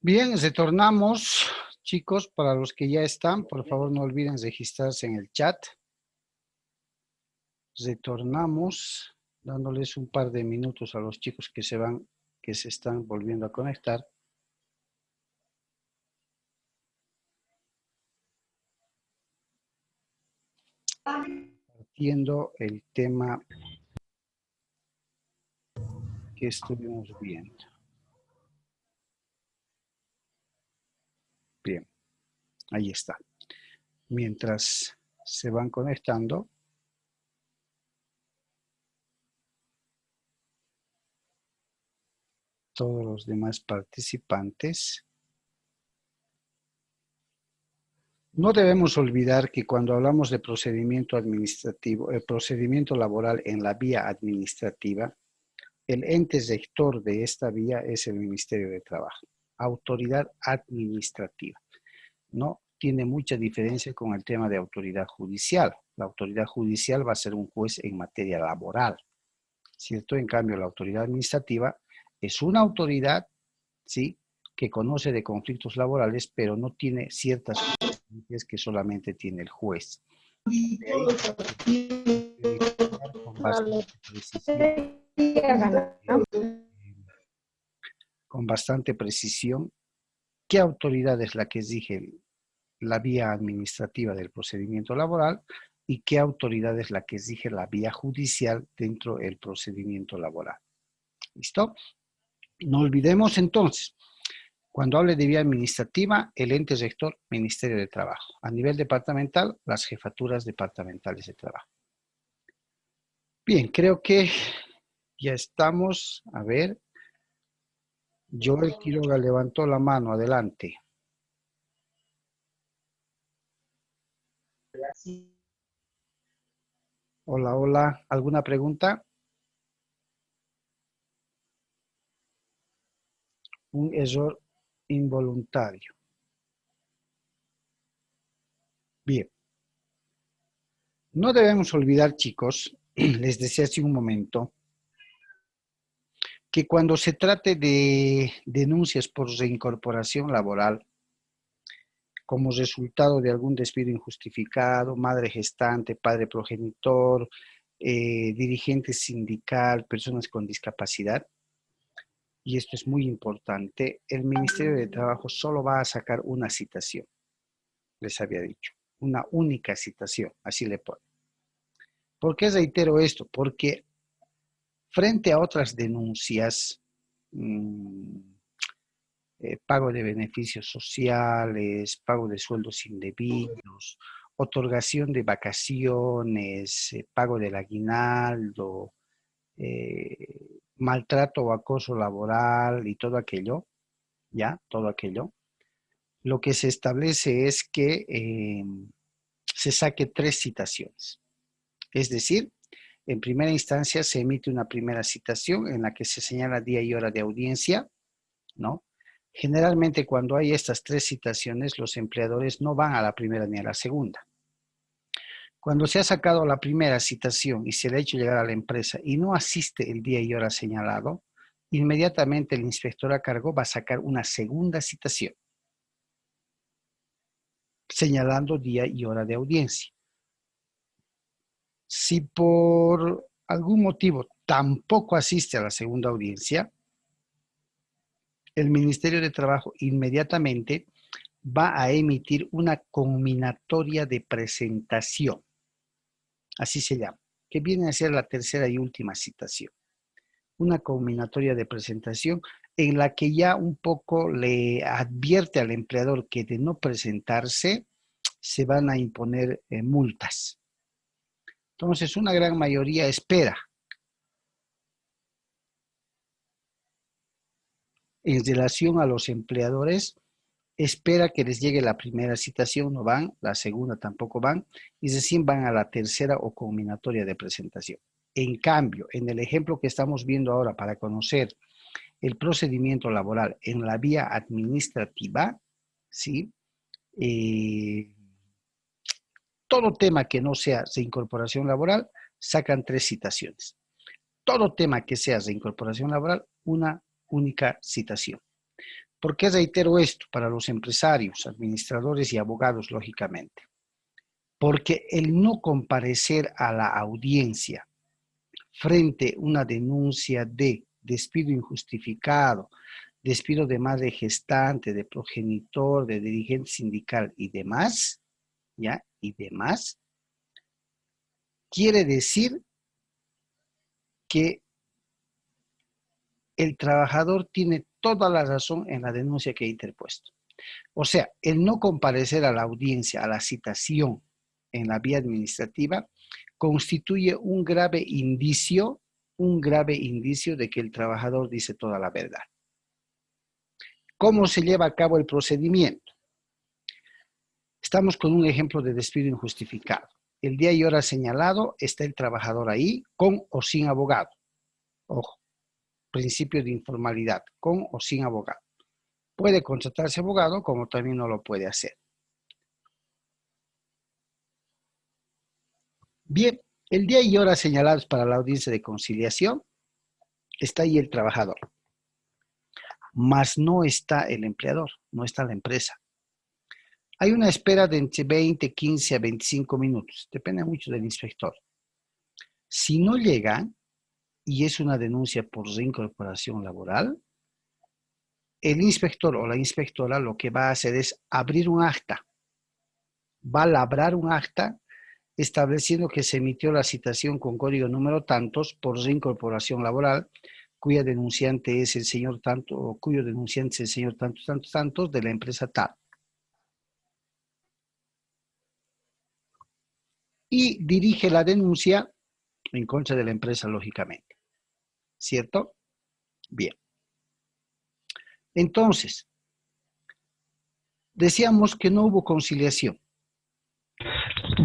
Bien, retornamos, chicos, para los que ya están, por favor no olviden registrarse en el chat. Retornamos, dándoles un par de minutos a los chicos que se están volviendo a conectar. Partiendo el tema que estuvimos viendo. Bien, ahí está. Mientras se van conectando, todos los demás participantes, no debemos olvidar que cuando hablamos de procedimiento administrativo, el procedimiento laboral en la vía administrativa, el ente rector de esta vía es el Ministerio de Trabajo, autoridad administrativa. No tiene mucha diferencia con el tema de autoridad judicial. La autoridad judicial va a ser un juez en materia laboral, ¿cierto? En cambio, la autoridad administrativa es una autoridad, ¿sí?, que conoce de conflictos laborales, pero no tiene ciertas competencias que solamente tiene el juez. De ahí, con bastante precisión, ¿qué autoridad es la que exige la vía administrativa del procedimiento laboral y qué autoridad es la que exige la vía judicial dentro del procedimiento laboral? ¿Listo? No olvidemos entonces, cuando hable de vía administrativa, el ente rector, Ministerio de Trabajo. A nivel departamental, las jefaturas departamentales de trabajo. Bien, creo que ya estamos. A ver. Joel Quiroga levantó la mano. Adelante. Hola, hola. ¿Alguna pregunta? Un error involuntario. Bien. No debemos olvidar, chicos, les decía hace un momento, que cuando se trate de denuncias por reincorporación laboral, como resultado de algún despido injustificado, madre gestante, padre progenitor, dirigente sindical, personas con discapacidad, y esto es muy importante, el Ministerio de Trabajo solo va a sacar una citación, les había dicho, una única citación, así le pone. ¿Por qué reitero esto? Porque frente a otras denuncias, pago de beneficios sociales, pago de sueldos indebidos, otorgación de vacaciones, pago del aguinaldo, maltrato o acoso laboral y todo aquello, ¿ya? Todo aquello. Lo que se establece es que se saque 3 citaciones. Es decir, en primera instancia se emite una primera citación en la que se señala día y hora de audiencia, ¿no? Generalmente cuando hay estas 3 citaciones, los empleadores no van a la primera ni a la segunda. Cuando se ha sacado la primera citación y se le ha hecho llegar a la empresa y no asiste el día y hora señalado, inmediatamente el inspector a cargo va a sacar una segunda citación, señalando día y hora de audiencia. Si por algún motivo tampoco asiste a la segunda audiencia, el Ministerio de Trabajo inmediatamente va a emitir una conminatoria de presentación, así se llama, que viene a ser la tercera y última citación. Una conminatoria de presentación en la que ya un poco le advierte al empleador que de no presentarse se van a imponer multas. Entonces, una gran mayoría espera. En relación a los empleadores, espera que les llegue la primera citación, no van, la segunda tampoco van, y recién van a la tercera o conminatoria de presentación. En cambio, en el ejemplo que estamos viendo ahora para conocer el procedimiento laboral en la vía administrativa, ¿sí? Todo tema que no sea reincorporación laboral, sacan 3 citaciones. Todo tema que sea reincorporación laboral, una única citación. ¿Por qué reitero esto? Para los empresarios, administradores y abogados, lógicamente. Porque el no comparecer a la audiencia frente a una denuncia de despido injustificado, despido de madre gestante, de progenitor, de dirigente sindical y demás, ¿ya? Y demás, quiere decir que el trabajador tiene toda la razón en la denuncia que ha interpuesto. O sea, el no comparecer a la audiencia, a la citación en la vía administrativa, constituye un grave indicio de que el trabajador dice toda la verdad. ¿Cómo se lleva a cabo el procedimiento? Estamos con un ejemplo de despido injustificado. El día y hora señalado está el trabajador ahí, con o sin abogado. Ojo, principio de informalidad, con o sin abogado. Puede contratarse abogado, como también no lo puede hacer. Bien, el día y hora señalados para la audiencia de conciliación, está ahí el trabajador. Mas no está el empleador, no está la empresa. Hay una espera de entre 20, 15 a 25 minutos, depende mucho del inspector. Si no llega, y es una denuncia por reincorporación laboral, el inspector o la inspectora lo que va a hacer es abrir un acta. Va a labrar un acta estableciendo que se emitió la citación con código número tantos por reincorporación laboral, cuya denunciante es el señor tanto, o cuyo denunciante es el señor tantos, tantos, tantos, de la empresa tal. Y dirige la denuncia en contra de la empresa, lógicamente. ¿Cierto? Bien. Entonces, decíamos que no hubo conciliación.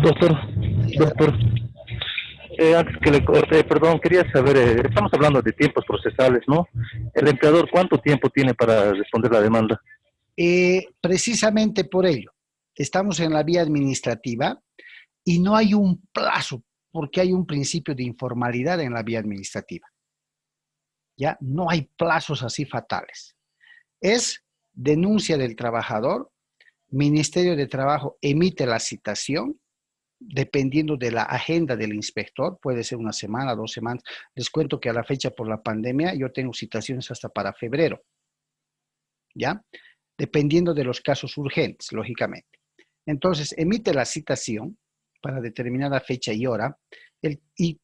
Doctor, doctor, antes que le corte, perdón, quería saber, estamos hablando de tiempos procesales, ¿no? El empleador, ¿cuánto tiempo tiene para responder la demanda? Precisamente por ello, estamos en la vía administrativa y no hay un plazo, porque hay un principio de informalidad en la vía administrativa. ¿Ya? No hay plazos así fatales. Es denuncia del trabajador, Ministerio de Trabajo emite la citación, dependiendo de la agenda del inspector, puede ser una semana, 2 semanas. Les cuento que a la fecha por la pandemia yo tengo citaciones hasta para febrero, ¿ya? Dependiendo de los casos urgentes, lógicamente. Entonces, emite la citación para determinada fecha y hora, y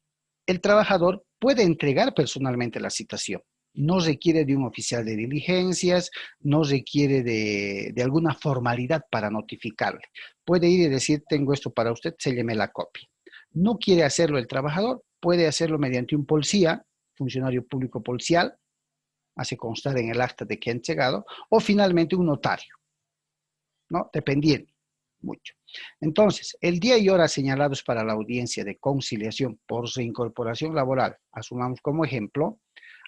el trabajador puede entregar personalmente la citación. No requiere de un oficial de diligencias, no requiere de alguna formalidad para notificarle. Puede ir y decir, tengo esto para usted, sélleme la copia. No quiere hacerlo el trabajador, puede hacerlo mediante un policía, funcionario público policial, hace constar en el acta de que ha entregado, o finalmente un notario, ¿no? Dependiendo mucho. Entonces, el día y hora señalados para la audiencia de conciliación por reincorporación laboral, asumamos como ejemplo,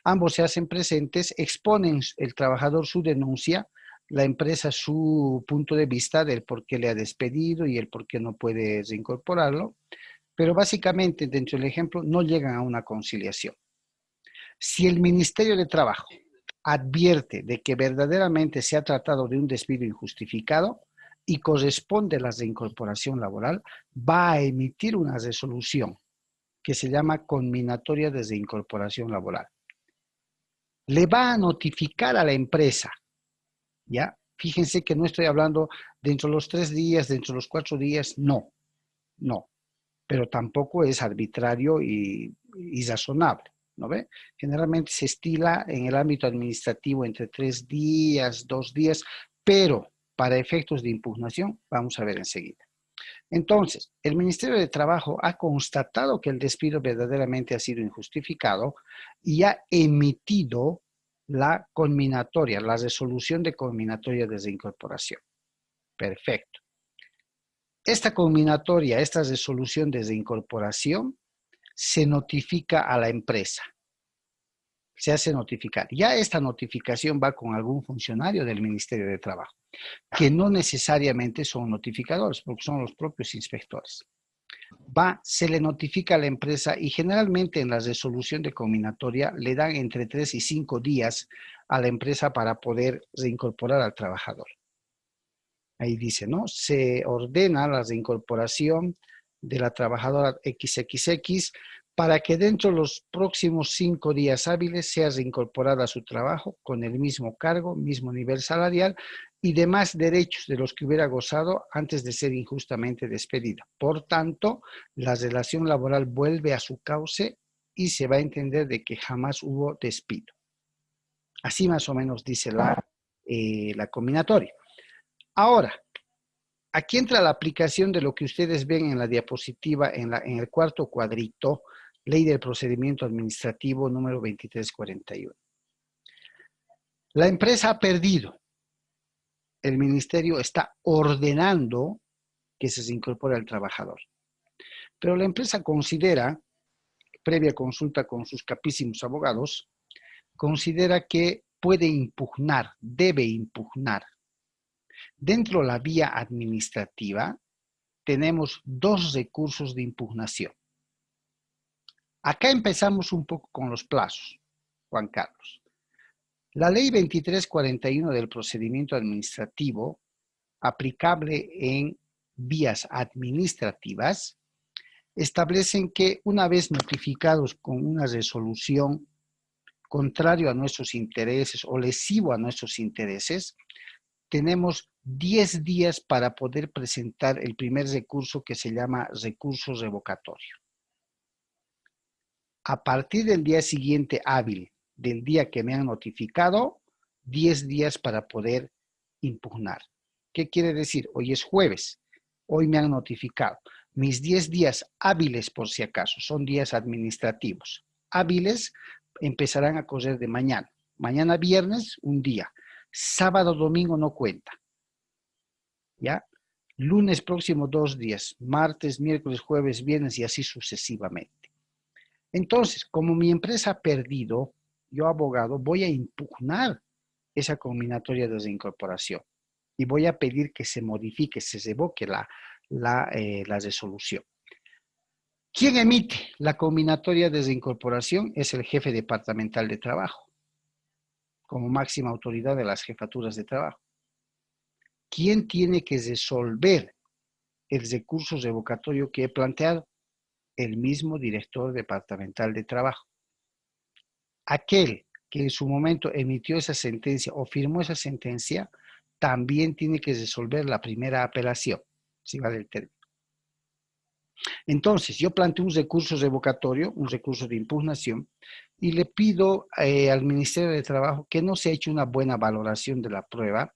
ambos se hacen presentes, exponen el trabajador su denuncia, la empresa su punto de vista del por qué le ha despedido y el por qué no puede reincorporarlo, pero básicamente, dentro del ejemplo, no llegan a una conciliación. Si el Ministerio de Trabajo advierte de que verdaderamente se ha tratado de un despido injustificado y corresponde la reincorporación laboral, va a emitir una resolución que se llama conminatoria de reincorporación laboral. Le va a notificar a la empresa, ¿ya? Fíjense que no estoy hablando dentro de los 3 días, dentro de los 4 días, no, pero tampoco es arbitrario y razonable, ¿no ve? Generalmente se estila en el ámbito administrativo entre 3 días, 2 días, pero para efectos de impugnación, vamos a ver enseguida. Entonces, el Ministerio de Trabajo ha constatado que el despido verdaderamente ha sido injustificado y ha emitido la conminatoria, la resolución de conminatoria de reincorporación. Perfecto. Esta conminatoria, esta resolución de reincorporación, se notifica a la empresa. Se hace notificar. Ya esta notificación va con algún funcionario del Ministerio de Trabajo, que no necesariamente son notificadores, porque son los propios inspectores. se le notifica a la empresa y generalmente en la resolución de combinatoria le dan entre 3 y 5 días a la empresa para poder reincorporar al trabajador. Ahí dice, ¿no? Se ordena la reincorporación de la trabajadora XXX para que dentro de los próximos 5 días hábiles sea reincorporada a su trabajo con el mismo cargo, mismo nivel salarial y demás derechos de los que hubiera gozado antes de ser injustamente despedida. Por tanto, la relación laboral vuelve a su cauce y se va a entender de que jamás hubo despido. Así más o menos dice la combinatoria. Ahora, aquí entra la aplicación de lo que ustedes ven en la diapositiva, en el cuarto cuadrito, Ley del Procedimiento Administrativo número 2341. La empresa ha perdido. El ministerio está ordenando que se incorpore al trabajador. Pero la empresa considera, previa consulta con sus capísimos abogados, considera que puede impugnar, debe impugnar. Dentro de la vía administrativa tenemos 2 recursos de impugnación. Acá empezamos un poco con los plazos, Juan Carlos. La ley 2341 del procedimiento administrativo, aplicable en vías administrativas, establecen que una vez notificados con una resolución contrario a nuestros intereses o lesivo a nuestros intereses, tenemos 10 días para poder presentar el primer recurso que se llama recurso revocatorio. A partir del día siguiente hábil del día que me han notificado, 10 días para poder impugnar. ¿Qué quiere decir? Hoy es jueves, hoy me han notificado. Mis 10 días hábiles, por si acaso, son días administrativos. Hábiles empezarán a correr de mañana. Mañana viernes, un día. Sábado, domingo no cuenta. ¿Ya? Lunes próximo 2 días. Martes, miércoles, jueves, viernes y así sucesivamente. Entonces, como mi empresa ha perdido, yo abogado voy a impugnar esa combinatoria de reincorporación y voy a pedir que se modifique, se revoque la resolución. ¿Quién emite la combinatoria de reincorporación? Es el jefe departamental de trabajo, como máxima autoridad de las jefaturas de trabajo. ¿Quién tiene que resolver el recurso revocatorio que he planteado? El mismo director departamental de trabajo. Aquel que en su momento emitió esa sentencia o firmó esa sentencia, también tiene que resolver la primera apelación, si vale el término. Entonces, yo planteo un recurso revocatorio, un recurso de impugnación, y le pido al Ministerio de Trabajo que no se ha hecho una buena valoración de la prueba,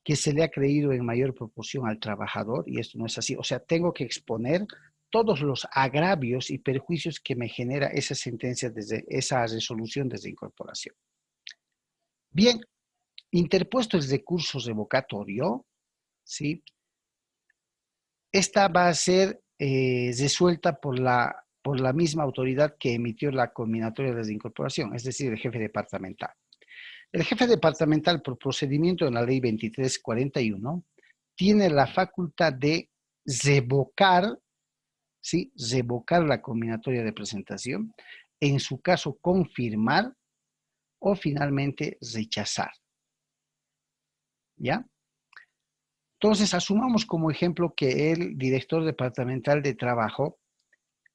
que se le ha creído en mayor proporción al trabajador, y esto no es así. O sea, tengo que exponer todos los agravios y perjuicios que me genera esa sentencia, desde esa resolución de incorporación. Bien, interpuesto el recurso revocatorio, ¿sí? Esta va a ser resuelta por la misma autoridad que emitió la combinatoria de desincorporación, es decir, el jefe departamental. El jefe departamental, por procedimiento de la ley 2341, tiene la facultad de revocar, ¿sí? Revocar la combinatoria de presentación, en su caso confirmar o finalmente rechazar. ¿Ya? Entonces, asumamos como ejemplo que el director departamental de trabajo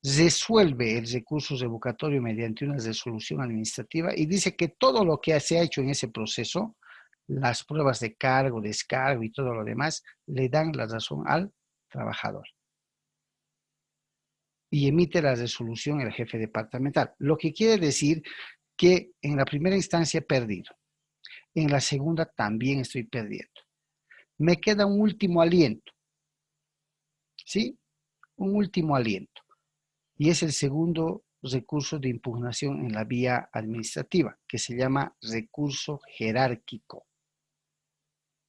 resuelve el recurso revocatorio mediante una resolución administrativa y dice que todo lo que se ha hecho en ese proceso, las pruebas de cargo, descargo y todo lo demás, le dan la razón al trabajador. Y emite la resolución el jefe departamental. Lo que quiere decir que en la primera instancia he perdido. En la segunda también estoy perdiendo. Me queda un último aliento. ¿Sí? Un último aliento. Y es el segundo recurso de impugnación en la vía administrativa, que se llama recurso jerárquico.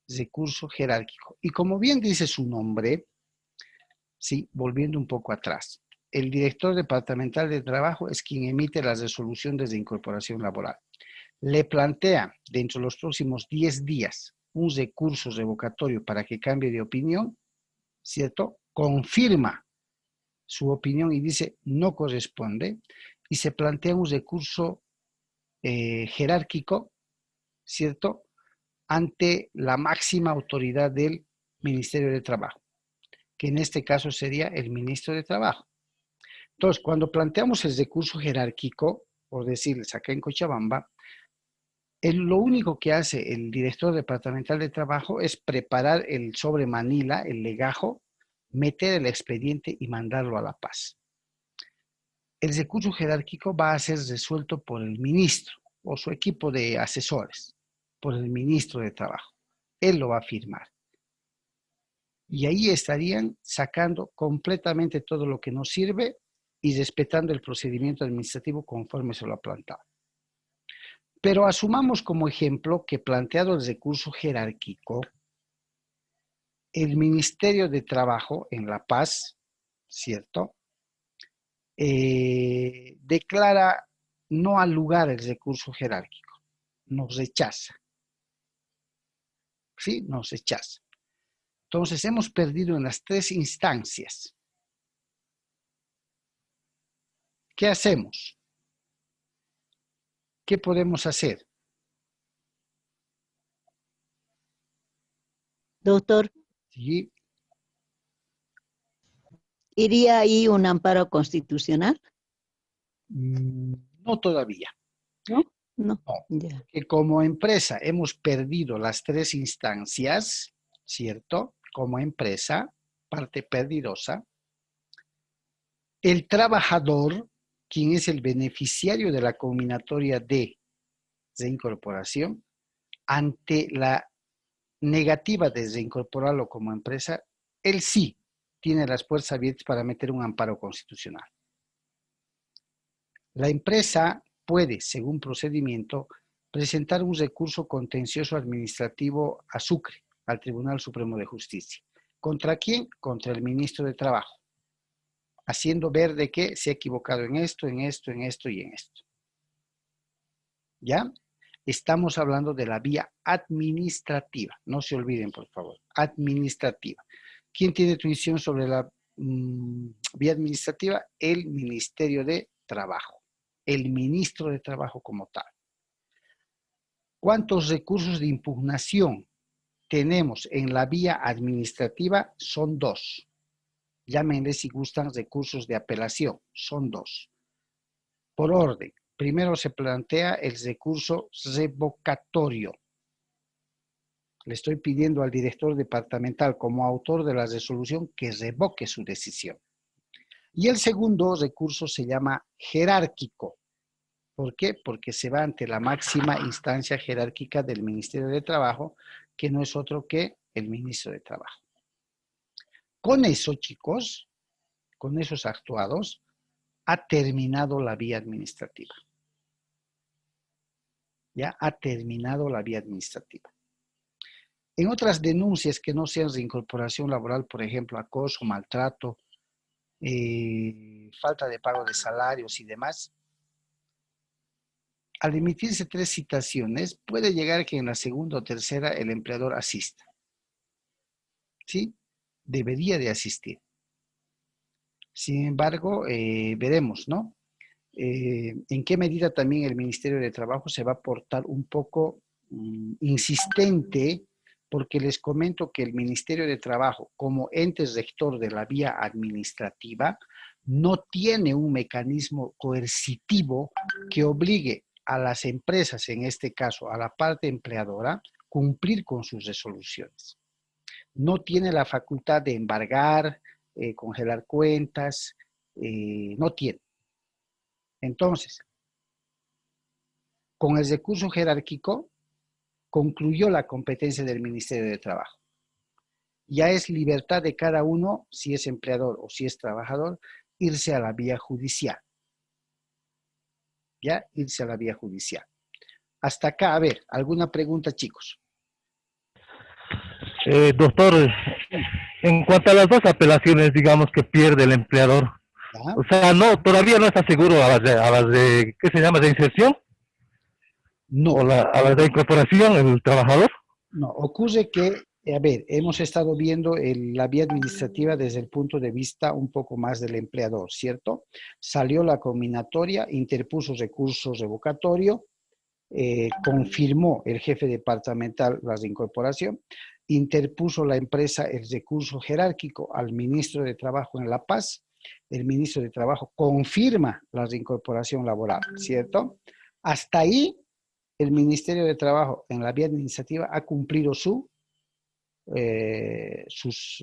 Recurso jerárquico. Y como bien dice su nombre, sí, volviendo un poco atrás, el director departamental de trabajo es quien emite la resolución de incorporación laboral. Le plantea dentro de los próximos 10 días un recurso revocatorio para que cambie de opinión, ¿cierto? Confirma su opinión y dice no corresponde, y se plantea un recurso jerárquico, ¿cierto?, ante la máxima autoridad del Ministerio de Trabajo, que en este caso sería el ministro de Trabajo. Entonces, cuando planteamos el recurso jerárquico, por decirles acá en Cochabamba, lo único que hace el director departamental de trabajo es preparar el sobre Manila, el legajo, meter el expediente y mandarlo a La Paz. El recurso jerárquico va a ser resuelto por el ministro o su equipo de asesores, por el ministro de Trabajo. Él lo va a firmar. Y ahí estarían sacando completamente todo lo que no sirve y respetando el procedimiento administrativo conforme se lo ha plantado. Pero asumamos como ejemplo que planteado el recurso jerárquico, el Ministerio de Trabajo en La Paz, ¿cierto?, declara no al lugar el recurso jerárquico, nos rechaza, ¿sí? Nos rechaza. Entonces hemos perdido en las 3 instancias. ¿Qué hacemos? ¿Qué podemos hacer? Doctor, ¿Sí? ¿iría ahí un amparo constitucional? No todavía. ¿No? No. No, Ya. que como empresa hemos perdido las 3 instancias, ¿cierto? Como empresa, parte perdidosa. El trabajador, quien es el beneficiario de la combinatoria de reincorporación, ante la negativa de reincorporarlo como empresa, él sí tiene las puertas abiertas para meter un amparo constitucional. La empresa puede, según procedimiento, presentar un recurso contencioso administrativo a Sucre, al Tribunal Supremo de Justicia. ¿Contra quién? Contra el ministro de Trabajo, haciendo ver de que se ha equivocado en esto, en esto, en esto y en esto. ¿Ya? Estamos hablando de la vía administrativa. No se olviden, por favor. Administrativa. ¿Quién tiene intuición sobre la vía administrativa? El Ministerio de Trabajo. El ministro de Trabajo como tal. ¿Cuántos recursos de impugnación tenemos en la vía administrativa? Son 2. Llámenle si gustan recursos de apelación. Son 2. Por orden. Primero se plantea el recurso revocatorio. Le estoy pidiendo al director departamental como autor de la resolución que revoque su decisión. Y el segundo recurso se llama jerárquico. ¿Por qué? Porque se va ante la máxima instancia jerárquica del Ministerio de Trabajo, que no es otro que el ministro de Trabajo. Con eso, chicos, con esos actuados, ha terminado la vía administrativa. Ya ha terminado la vía administrativa. En otras denuncias que no sean reincorporación laboral, por ejemplo, acoso, maltrato, falta de pago de salarios y demás, al emitirse 3 citaciones, puede llegar que en la segunda o tercera el empleador asista. ¿Sí? Debería de asistir. Sin embargo, veremos, ¿no? En qué medida también el Ministerio de Trabajo se va a portar un poco insistente, porque les comento que el Ministerio de Trabajo, como ente rector de la vía administrativa, no tiene un mecanismo coercitivo que obligue a las empresas, en este caso a la parte empleadora, cumplir con sus resoluciones. No tiene la facultad de embargar, congelar cuentas, no tiene. Entonces, con el recurso jerárquico, concluyó la competencia del Ministerio de Trabajo. Ya es libertad de cada uno, si es empleador o si es trabajador, irse a la vía judicial. Ya, irse a la vía judicial. Hasta acá, a ver, ¿alguna pregunta, chicos? Doctor, en cuanto a las 2 apelaciones, digamos, que pierde el empleador, ¿Ya? o sea, no, todavía no está seguro a las de ¿qué se llama? ¿De inserción? No. ¿O a las de incorporación, el trabajador? No, ocurre que A ver, hemos estado viendo la vía administrativa desde el punto de vista un poco más del empleador, ¿cierto? Salió la combinatoria, interpuso recurso revocatorio, confirmó el jefe departamental la reincorporación, interpuso la empresa el recurso jerárquico al ministro de Trabajo en La Paz, el ministro de Trabajo confirma la reincorporación laboral, ¿cierto? Hasta ahí, el Ministerio de Trabajo en la vía administrativa ha cumplido sus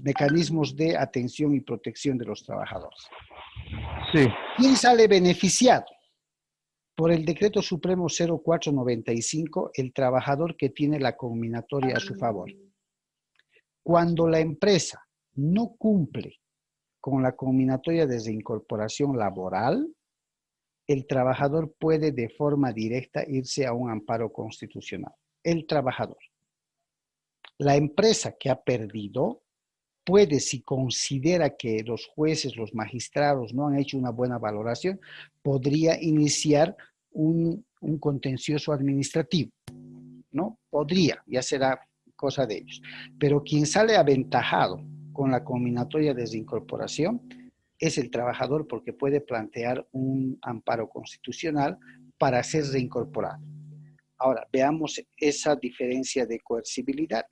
mecanismos de atención y protección de los trabajadores. Sí, ¿Quién sale beneficiado? Por el Decreto Supremo 0495, el trabajador que tiene la combinatoria a su favor. Cuando la empresa no cumple con la combinatoria de reincorporación laboral, el trabajador puede de forma directa irse a un amparo constitucional. El trabajador. La empresa que ha perdido puede, si considera que los jueces, los magistrados no han hecho una buena valoración, podría iniciar un contencioso administrativo, ¿no? Podría, ya será cosa de ellos. Pero quien sale aventajado con la combinatoria de reincorporación es el trabajador, porque puede plantear un amparo constitucional para ser reincorporado. Ahora, veamos esa diferencia de coercibilidad.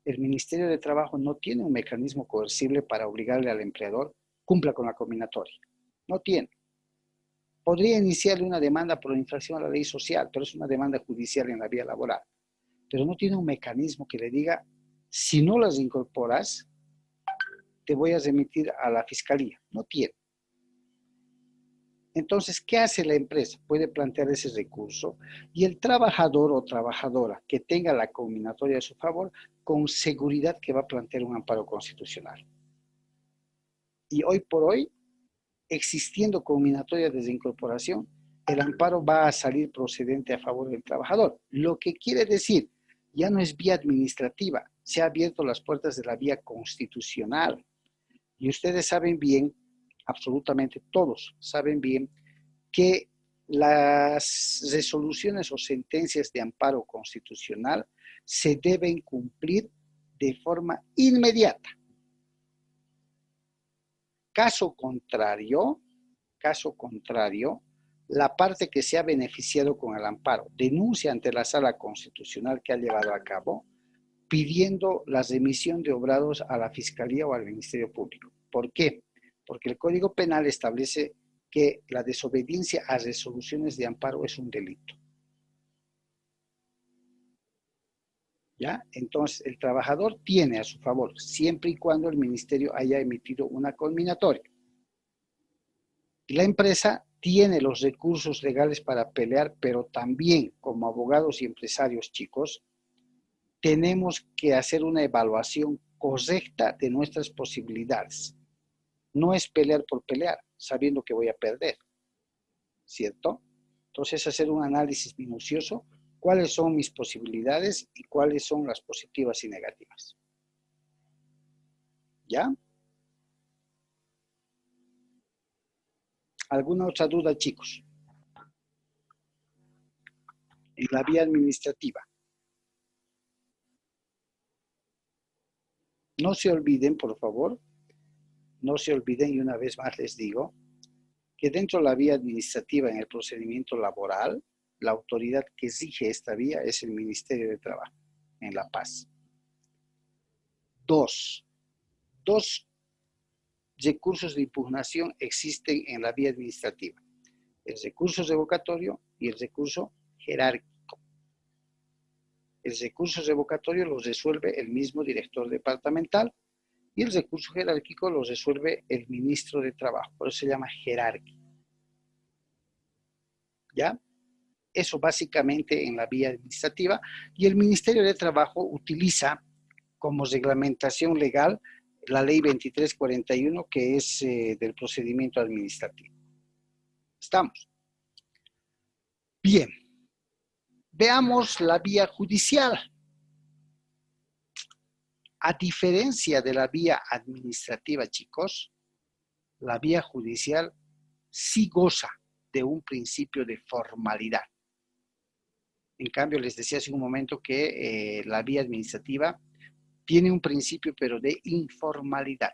El Ministerio de Trabajo no tiene un mecanismo coercible para obligarle al empleador cumpla con la combinatoria. No tiene. Podría iniciarle una demanda por infracción a la ley social, pero es una demanda judicial en la vía laboral. Pero no tiene un mecanismo que le diga, si no las incorporas, te voy a remitir a la fiscalía. No tiene. Entonces, ¿qué hace la empresa? Puede plantear ese recurso y el trabajador o trabajadora que tenga la combinatoria a su favor, con seguridad que va a plantear un amparo constitucional. Y hoy por hoy, existiendo combinatoria de reincorporación, el amparo va a salir procedente a favor del trabajador. Lo que quiere decir, ya no es vía administrativa, se han abierto las puertas de la vía constitucional. Y ustedes saben bien, absolutamente todos saben bien, que las resoluciones o sentencias de amparo constitucional se deben cumplir de forma inmediata. Caso contrario, la parte que se ha beneficiado con el amparo denuncia ante la Sala Constitucional que ha llevado a cabo, pidiendo la remisión de obrados a la Fiscalía o al Ministerio Público. ¿Por qué? Porque el Código Penal establece que la desobediencia a resoluciones de amparo es un delito. ¿Ya? Entonces, el trabajador tiene a su favor, siempre y cuando el ministerio haya emitido una conminatoria. Y la empresa tiene los recursos legales para pelear, pero también como abogados y empresarios, chicos, tenemos que hacer una evaluación correcta de nuestras posibilidades. No es pelear por pelear, sabiendo que voy a perder, ¿cierto? Entonces, hacer un análisis minucioso, cuáles son mis posibilidades y cuáles son las positivas y negativas. ¿Ya? ¿Alguna otra duda, chicos? En la vía administrativa. No se olviden, por favor, no se olviden, y una vez más les digo, que dentro de la vía administrativa en el procedimiento laboral, la autoridad que rige esta vía es el Ministerio de Trabajo, en La Paz. Dos recursos de impugnación existen en la vía administrativa: el recurso revocatorio y el recurso jerárquico. El recurso revocatorio lo resuelve el mismo director departamental y el recurso jerárquico lo resuelve el ministro de Trabajo, por eso se llama jerárquico. ¿Ya? Eso básicamente en la vía administrativa, y el Ministerio de Trabajo utiliza como reglamentación legal la ley 2341, que es del procedimiento administrativo. ¿Estamos? Bien. Veamos la vía judicial. A diferencia de la vía administrativa, chicos, la vía judicial sí goza de un principio de formalidad. En cambio, les decía hace un momento que la vía administrativa tiene un principio pero de informalidad.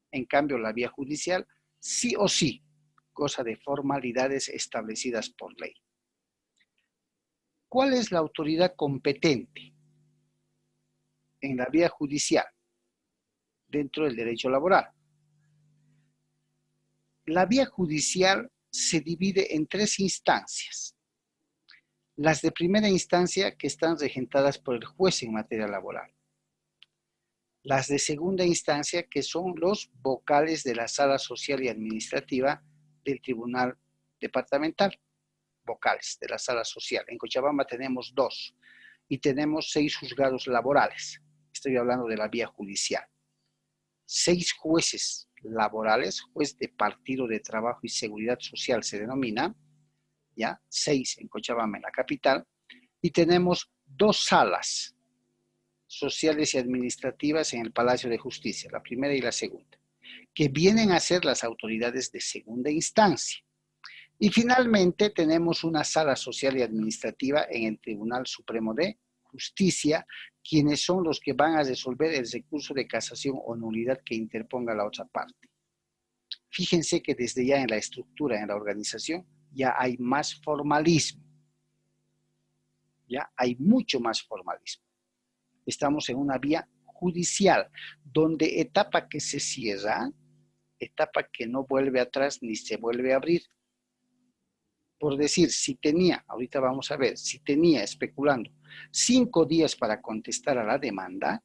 En cambio, la vía judicial sí o sí goza de formalidades establecidas por ley. ¿Cuál es la autoridad competente en la vía judicial dentro del derecho laboral? La vía judicial se divide en 3 instancias. Las de primera instancia, que están regentadas por el juez en materia laboral. Las de segunda instancia, que son los vocales de la sala social y administrativa del tribunal departamental. Vocales de la sala social. En Cochabamba tenemos 2 y tenemos 6 juzgados laborales. Estoy hablando de la vía judicial. 6 jueces laborales, juez de partido de trabajo y seguridad social se denomina, ¿ya? 6 en Cochabamba, en la capital, y tenemos 2 salas sociales y administrativas en el Palacio de Justicia, la primera y la segunda, que vienen a ser las autoridades de segunda instancia. Y finalmente tenemos una sala social y administrativa en el Tribunal Supremo de Justicia, quienes son los que van a resolver el recurso de casación o nulidad que interponga la otra parte. Fíjense que desde ya en la estructura, en la organización, ya hay más formalismo. Ya hay mucho más formalismo. Estamos en una vía judicial, donde etapa que se cierra, etapa que no vuelve atrás ni se vuelve a abrir. Por decir, si tenía, ahorita vamos a ver, si tenía, especulando, 5 días para contestar a la demanda,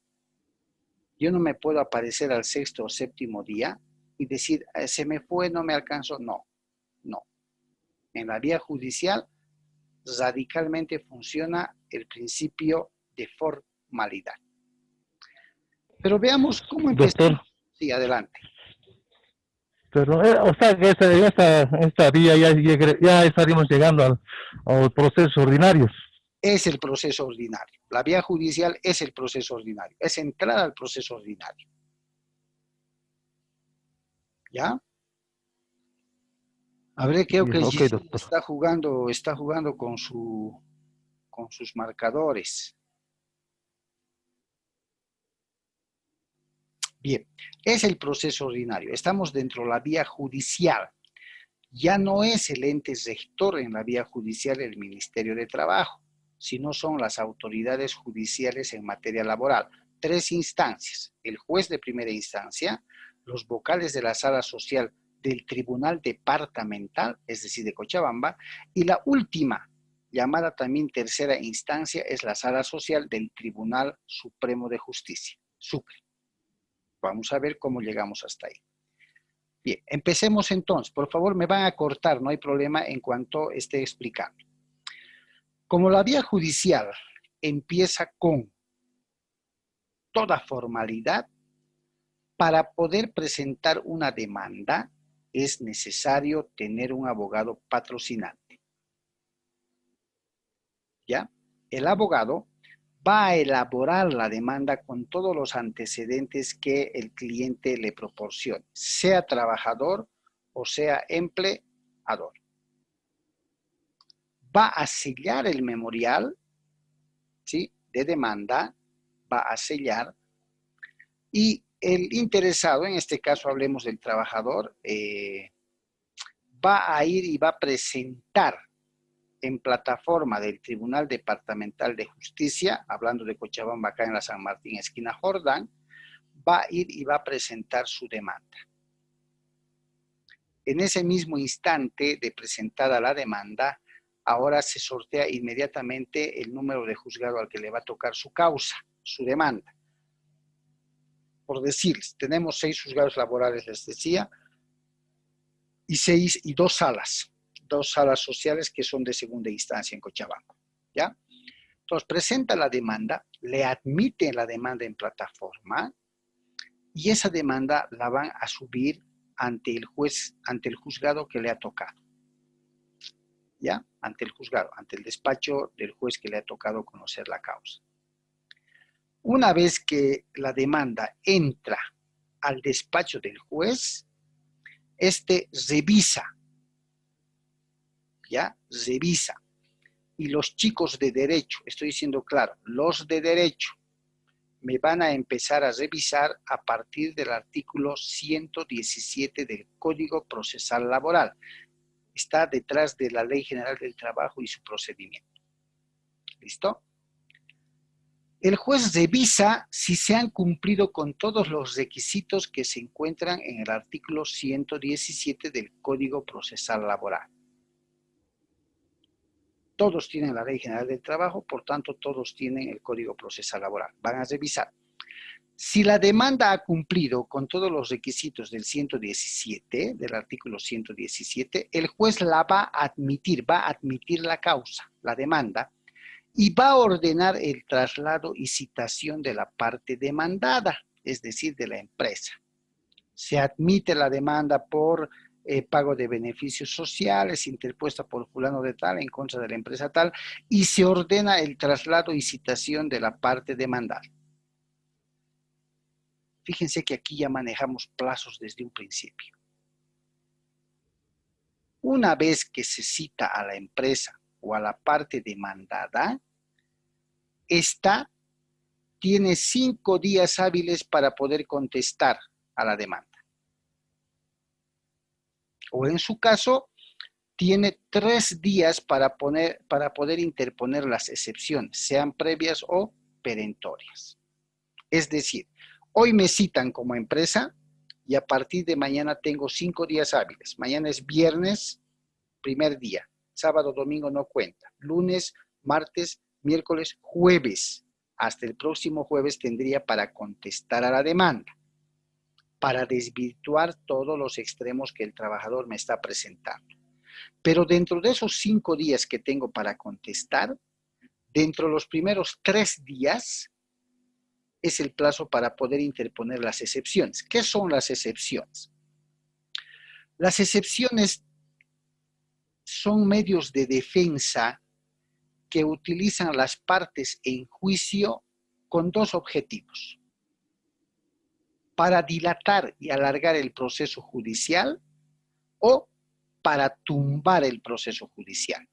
yo no me puedo aparecer al 6º o 7º día y decir, se me fue, no me alcanzó. No, no. En la vía judicial radicalmente funciona el principio de formalidad. Pero veamos cómo Doctor, empezamos. Sí, adelante. pero, o sea que esta vía ya estaríamos llegando a los procesos ordinarios. Es el proceso ordinario. La vía judicial es el proceso ordinario. Es entrar al proceso ordinario. ¿Ya? A ver, creo que Ok, Giselle doctor. está jugando con sus marcadores. Bien, es el proceso ordinario. Estamos dentro de la vía judicial. Ya no es el ente rector en la vía judicial el Ministerio de Trabajo, sino son las autoridades judiciales en materia laboral. 3 instancias: el juez de primera instancia, los vocales de la sala social del Tribunal Departamental, es decir, de Cochabamba, y la última, llamada también tercera instancia, es la sala social del Tribunal Supremo de Justicia, Sucre. Vamos a ver cómo llegamos hasta ahí. Bien, empecemos entonces. Por favor, me van a cortar, no hay problema en cuanto esté explicando. Como la vía judicial empieza con toda formalidad, para poder presentar una demanda es necesario tener un abogado patrocinante. ¿Ya? El abogado va a elaborar la demanda con todos los antecedentes que el cliente le proporcione, sea trabajador o sea empleador. Va a sellar el memorial, ¿sí?, de demanda, va a sellar, y el interesado, en este caso hablemos del trabajador, va a ir y va a presentar en plataforma del Tribunal Departamental de Justicia, hablando de Cochabamba, acá en la San Martín, esquina Jordán, va a ir y va a presentar su demanda. En ese mismo instante de presentada la demanda, ahora se sortea inmediatamente el número de juzgado al que le va a tocar su causa, su demanda. Por decirles, tenemos 6 juzgados laborales, les decía, y 2 salas sociales que son de segunda instancia en Cochabamba, ¿ya? Entonces, presenta la demanda, le admiten la demanda en plataforma, y esa demanda la van a subir ante el juez, ante el juzgado que le ha tocado, ¿ya? Ante el juzgado, ante el despacho del juez que le ha tocado conocer la causa. Una vez que la demanda entra al despacho del juez, este revisa, ¿ya? Revisa. Y los chicos de derecho, estoy diciendo claro, los de derecho, me van a empezar a revisar a partir del artículo 117 del Código Procesal Laboral. Está detrás de la Ley General del Trabajo y su procedimiento. ¿Listo? El juez revisa si se han cumplido con todos los requisitos que se encuentran en el artículo 117 del Código Procesal Laboral. Todos tienen la Ley General del Trabajo, por tanto, todos tienen el Código Procesal Laboral. Van a revisar. Si la demanda ha cumplido con todos los requisitos del 117, del artículo 117, el juez la va a admitir la causa, la demanda, y va a ordenar el traslado y citación de la parte demandada, es decir, de la empresa. Se admite la demanda por pago de beneficios sociales interpuesta por fulano de tal en contra de la empresa tal y se ordena el traslado y citación de la parte demandada. Fíjense que aquí ya manejamos plazos desde un principio. Una vez que se cita a la empresa o a la parte demandada, esta tiene 5 días hábiles para poder contestar a la demanda. O en su caso, tiene 3 días para poder interponer las excepciones, sean previas o perentorias. Es decir, hoy me citan como empresa y a partir de mañana tengo 5 días hábiles. Mañana es viernes, primer día. Sábado, domingo no cuenta. Lunes, martes, miércoles, jueves. Hasta el próximo jueves tendría para contestar a la demanda, para desvirtuar todos los extremos que el trabajador me está presentando. Pero dentro de esos 5 días que tengo para contestar, dentro de los primeros 3 días es el plazo para poder interponer las excepciones. ¿Qué son las excepciones? Las excepciones son medios de defensa que utilizan las partes en juicio con 2 objetivos. Para dilatar y alargar el proceso judicial o para tumbar el proceso judicial.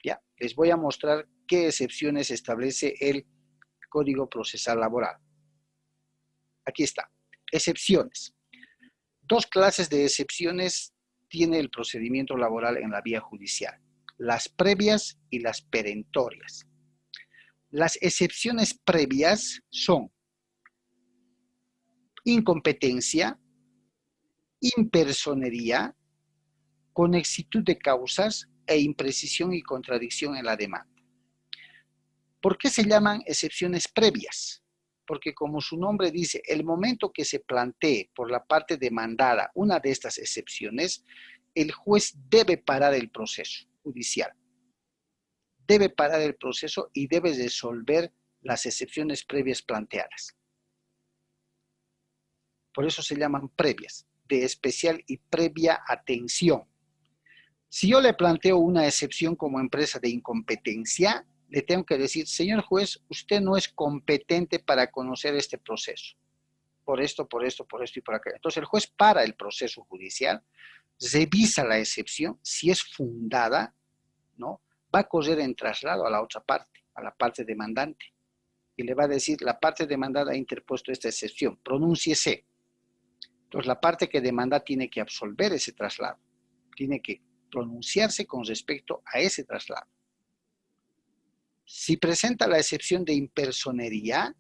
Ya, les voy a mostrar qué excepciones establece el Código Procesal Laboral. Aquí está. Excepciones. 2 clases de excepciones tiene el procedimiento laboral en la vía judicial. Las previas y las perentorias. Las excepciones previas son incompetencia, impersonería, conexitud de causas e imprecisión y contradicción en la demanda. ¿Por qué se llaman excepciones previas? Porque como su nombre dice, el momento que se plantee por la parte demandada una de estas excepciones, el juez debe parar el proceso judicial. Debe parar el proceso y debe resolver las excepciones previas planteadas. Por eso se llaman previas, de especial y previa atención. Si yo le planteo una excepción como empresa de incompetencia, le tengo que decir, señor juez, usted no es competente para conocer este proceso. Por esto y por aquello. Entonces el juez para el proceso judicial, revisa la excepción, si es fundada, ¿no? Va a correr en traslado a la otra parte, a la parte demandante. Y le va a decir, la parte demandada ha interpuesto esta excepción, pronúnciese. Entonces la parte que demanda tiene que absolver ese traslado. Tiene que pronunciarse con respecto a ese traslado. Si presenta la excepción de impersonería,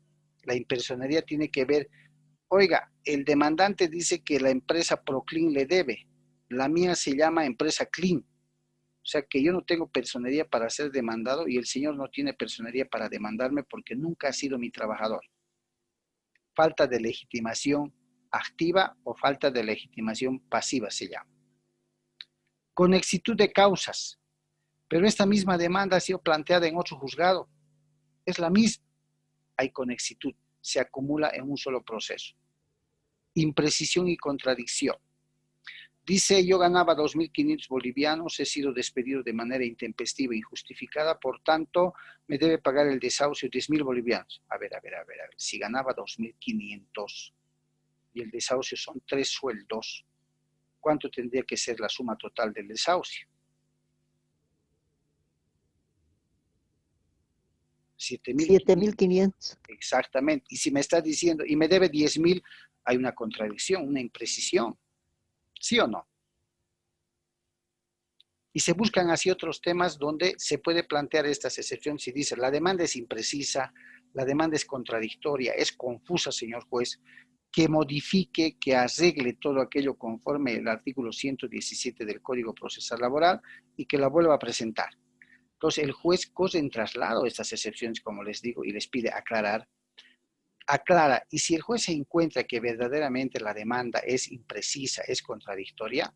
la impersonería tiene que ver, oiga, el demandante dice que la empresa Proclin le debe, la mía se llama empresa Clean, o sea que yo no tengo personería para ser demandado y el señor no tiene personería para demandarme porque nunca ha sido mi trabajador. Falta de legitimación activa o falta de legitimación pasiva se llama. Conexitud de causas. Pero esta misma demanda ha sido planteada en otro juzgado. Es la misma. Hay conexitud. Se acumula en un solo proceso. Imprecisión y contradicción. Dice, yo ganaba 2.500 bolivianos, he sido despedido de manera intempestiva e injustificada, por tanto, me debe pagar el desahucio 10.000 bolivianos. A ver. Si ganaba 2.500 y el desahucio son 3 sueldos, ¿cuánto tendría que ser la suma total del desahucio? 7.500. 7.500. Exactamente. Y si me está diciendo, y me debe 10.000, hay una contradicción, una imprecisión. ¿Sí o no? Y se buscan así otros temas donde se puede plantear estas excepciones y dice, la demanda es imprecisa, la demanda es contradictoria, es confusa, señor juez, que modifique, que arregle todo aquello conforme el artículo 117 del Código Procesal Laboral y que la vuelva a presentar. Entonces, el juez corre en traslado estas excepciones, como les digo, y les pide aclarar. Aclara, y si el juez se encuentra que verdaderamente la demanda es imprecisa, es contradictoria,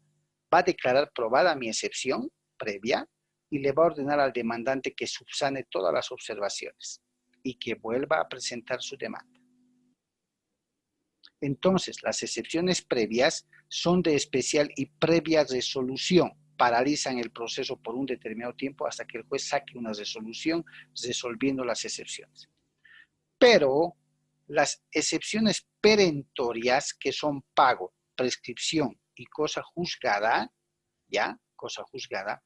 va a declarar probada mi excepción previa y le va a ordenar al demandante que subsane todas las observaciones y que vuelva a presentar su demanda. Entonces, las excepciones previas son de especial y previa resolución. Paralizan el proceso por un determinado tiempo hasta que el juez saque una resolución resolviendo las excepciones. Pero las excepciones perentorias, que son pago, prescripción y cosa juzgada, ¿ya? Cosa juzgada,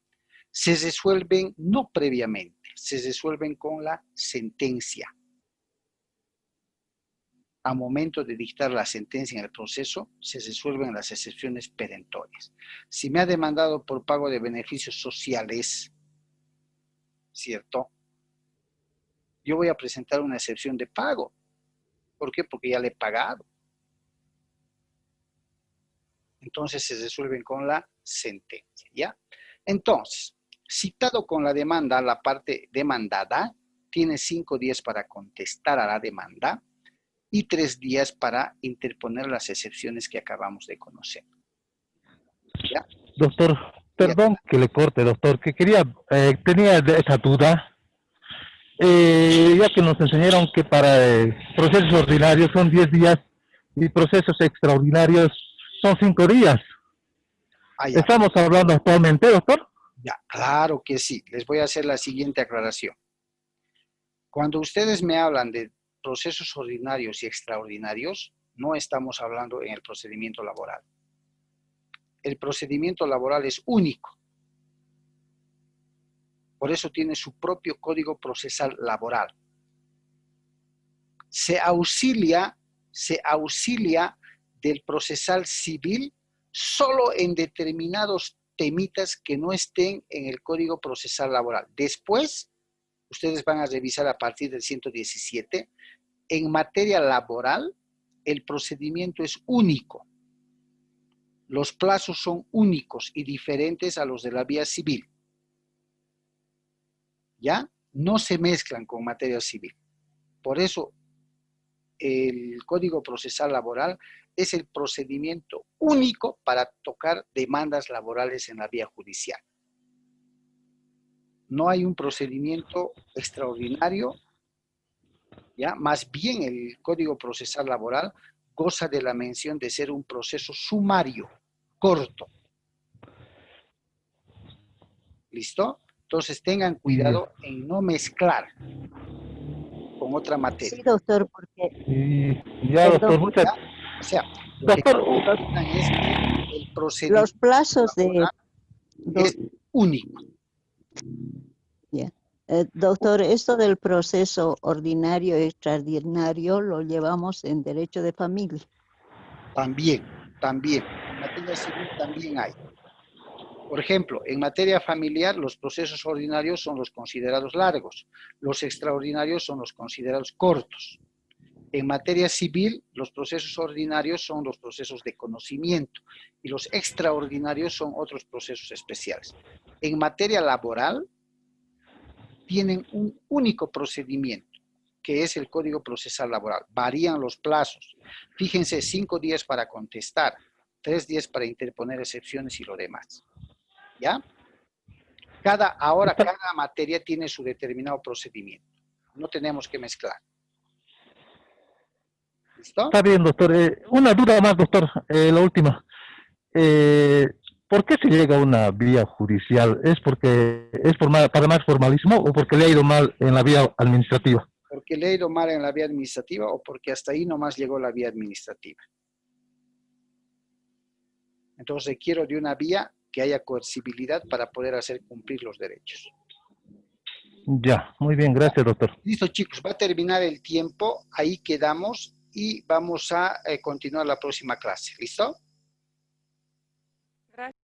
se resuelven no previamente, se resuelven con la sentencia. A momento de dictar la sentencia en el proceso, se resuelven las excepciones perentorias. Si me ha demandado por pago de beneficios sociales, ¿cierto? Yo voy a presentar una excepción de pago. ¿Por qué? Porque ya le he pagado. Entonces se resuelven con la sentencia, ¿ya? Entonces, citado con la demanda, la parte demandada tiene 5 días para contestar a la demanda y 3 días para interponer las excepciones que acabamos de conocer. ¿Ya? Doctor, Ya. perdón que le corte, doctor, que tenía esa duda, ya que nos enseñaron que para procesos ordinarios son 10 días y procesos extraordinarios son 5 días. Ah, ya. ¿Estamos hablando actualmente, doctor? Ya, claro que sí. Les voy a hacer la siguiente aclaración. Cuando ustedes me hablan de procesos ordinarios y extraordinarios, no estamos hablando en el procedimiento laboral. El procedimiento laboral es único. Por eso tiene su propio código procesal laboral. Se auxilia del procesal civil solo en determinados temitas que no estén en el código procesal laboral. Después, ustedes van a revisar a partir del 117, en materia laboral, el procedimiento es único. Los plazos son únicos y diferentes a los de la vía civil. ¿Ya? No se mezclan con materia civil. Por eso, el Código Procesal Laboral es el procedimiento único para tocar demandas laborales en la vía judicial. No hay un procedimiento extraordinario, ¿ya? Más bien el Código Procesal Laboral goza de la mención de ser un proceso sumario, corto. ¿Listo? Entonces tengan cuidado en no mezclar con otra materia. Sí, doctor, porque Ya, perdón, doctor, muchas... ¿Ya? O sea, lo que Doctor, necesitan es que el procedimiento los plazos de... laboral es único. Ya. Doctor, esto del proceso ordinario y extraordinario lo llevamos en derecho de familia. También. En materia civil también hay. Por ejemplo, en materia familiar, los procesos ordinarios son los considerados largos, los extraordinarios son los considerados cortos. En materia civil, los procesos ordinarios son los procesos de conocimiento y los extraordinarios son otros procesos especiales. En materia laboral, tienen un único procedimiento, que es el Código Procesal Laboral. Varían los plazos. Fíjense, 5 días para contestar, 3 días para interponer excepciones y lo demás. ¿Ya? Cada materia tiene su determinado procedimiento. No tenemos que mezclar. ¿Listo? está bien, doctor. Una duda más, doctor, la última. Eh, ¿Por qué se llega a una vía judicial? ¿Es porque para más formalismo o porque le ha ido mal en la vía administrativa? Porque le he ido mal en la vía administrativa o porque hasta ahí nomás llegó la vía administrativa. Entonces requiero de una vía que haya coercibilidad para poder hacer cumplir los derechos. Ya, muy bien, gracias, doctor. Listo, chicos, va a terminar el tiempo, ahí quedamos y vamos a continuar la próxima clase. ¿Listo?